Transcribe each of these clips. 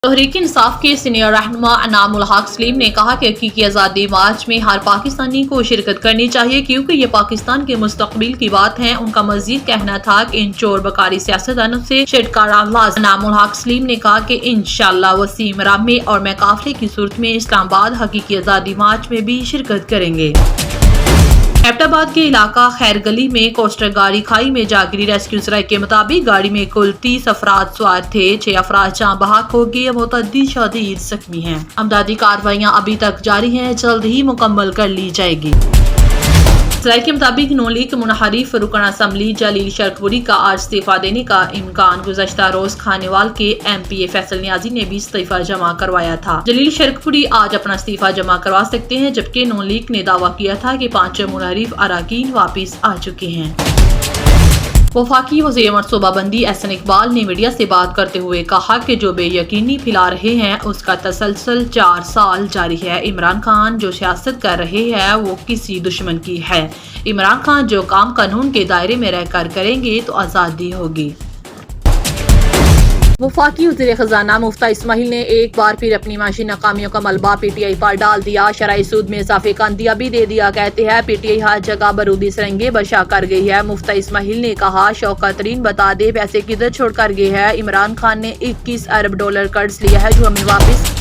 तहरीक इंसाफ के सीनियर रहनुमा अनामुल हक सलीम ने कहा कि हकीकी आज़ादी मार्च में हर पाकिस्तानी को शिरकत करनी चाहिए क्योंकि ये पाकिस्तान के मुस्तकबिल की बात है। उनका मजीद कहना था कि इन चोर बकारी सियासतदानों से छिटकारा लाज़िम। अनामुल हक सलीम ने कहा कि इंशाअल्लाह वसीम रामे और मैं काफिले की सूरत में इस्लामाबाद हकीकी आज़ादी मार्च में भी शिरकत करेंगे। एबटाबाद के इलाका खैर गली में कोस्टर गाड़ी खाई में जा गिरी। रेस्क्यू सराय के मुताबिक गाड़ी में कुल 30 अफराद सवार थे। 6 अफराद जाँ बहक हो गए, मुतअद्दी शदीद जख्मी हैं। अमदादी कार्रवाइयाँ अभी तक जारी हैं, जल्द ही मुकम्मल कर ली जाएगी। सराय के मुताबिक नून लीग के मुनहरिफ रुकन असम्बली जलील शरकपुरी का आज इस्तीफा देने का इम्कान। गुज़श्ता रोज खानेवाल के MPA फैसल नियाजी ने भी इस्तीफा जमा करवाया था। जलील शरकपुरी आज अपना इस्तीफा जमा करवा सकते हैं, जबकि नून लीग ने दावा किया था कि 5 मुनहरिफ अराकीन वापिस आ चुके हैं। वफाकी वज़ीर मनसूबाबंदी एहसन इकबाल ने मीडिया से बात करते हुए कहा कि जो बेयकीनी फैला रहे हैं उसका तसलसल 4 साल जारी है। इमरान खान जो सियासत कर रहे हैं वो किसी दुश्मन की है। इमरान खान जो काम कानून के दायरे में रहकर करेंगे तो आज़ादी होगी। वफाकी वज़ीर खजाना मुफ्ती इस्माइल ने एक बार फिर अपनी माशी नाकामियों का मलबा PTI पर डाल दिया। शरई सूद में इजाफे का अंदिया भी दे दिया। कहते हैं PTI हर जगह बरूदी सरंगे बशा कर गई है। मुफ्ती इस्माइल ने कहा शौकत तरीन बता दे पैसे किधर छोड़ कर गए हैं। इमरान खान ने 21 अरब डॉलर कर्ज लिया है जो हमें वापस।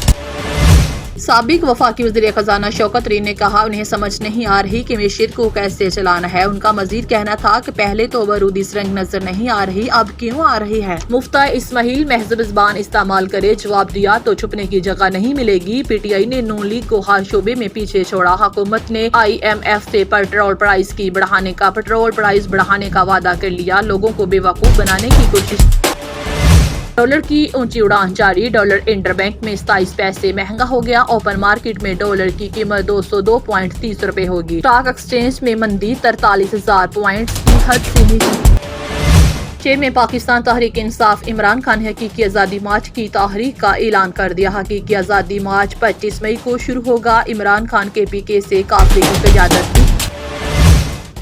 साबिक वफाकी वज़ीर खजाना शौकत तरीन ने कहा उन्हें समझ नहीं आ रही कि मीशत को कैसे चलाना है। उनका मजीद कहना था कि पहले तो बरूदी सरंग नजर नहीं आ रही, अब क्यों आ रही है। मुफ्ती इस्माइल महज़ब ज़बान इस्तेमाल करे, जवाब दिया तो छुपने की जगह नहीं मिलेगी। PTI ने नून लीग को हर शोबे में पीछे छोड़ा। हुकूमत ने IMF से पेट्रोल प्राइस बढ़ाने का वादा कर लिया। लोगों को बेवकूफ बनाने की कोशिश। डॉलर की ऊंची उड़ान जारी। डॉलर इंटरबैंक में 27 पैसे महंगा हो गया। ओपन मार्केट में डॉलर की कीमत 202.30 रुपए होगी। स्टॉक एक्सचेंज में मंदी 43,000 पॉइंट्स की हद से नीचे। शेर में पाकिस्तान तहरीक इंसाफ इमरान खान ने हकीकी आज़ादी मार्च की तारीख का ऐलान कर दिया। हकीकी आज़ादी मार्च 25 मई को शुरू होगा। इमरान खान के PK से काफिले की क़यादत।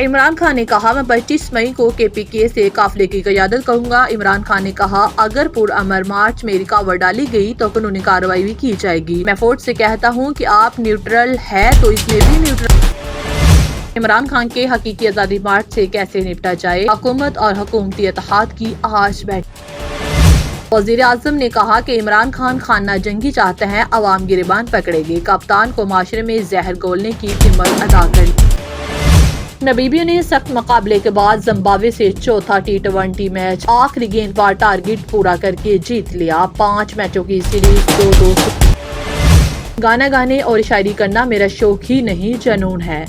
इमरान खान ने कहा मैं 25 मई को KPK से काफिले की क़यादत करूंगा। इमरान खान ने कहा अगर पुरअमर मार्च में रुकावट डाली गई तो कानूनी कार्रवाई भी की जाएगी। मैं फौज से कहता हूं कि आप न्यूट्रल है तो इसमें भी न्यूट्रल। इमरान खान के हकीकी आज़ादी मार्च से कैसे निपटा जाए। हुकूमत और हुकूमती इत्तेहाद की आज बैठक। वज़ीर आज़म ने कहा कि इमरान खान खाना जंगी चाहते हैं, अवाम गिरबान पकड़ेगी। कप्तान को माशरे में जहर घोलने की कीमत अदा कर। नबीबिया ने सख्त मुकाबले के बाद जिम्बाब्वे से चौथा T20 मैच आखिरी गेंद पर टारगेट पूरा करके जीत लिया। 5 मैचों की सीरीज 2-2। गाना गाने और शायरी करना मेरा शौक ही नहीं, जुनून है।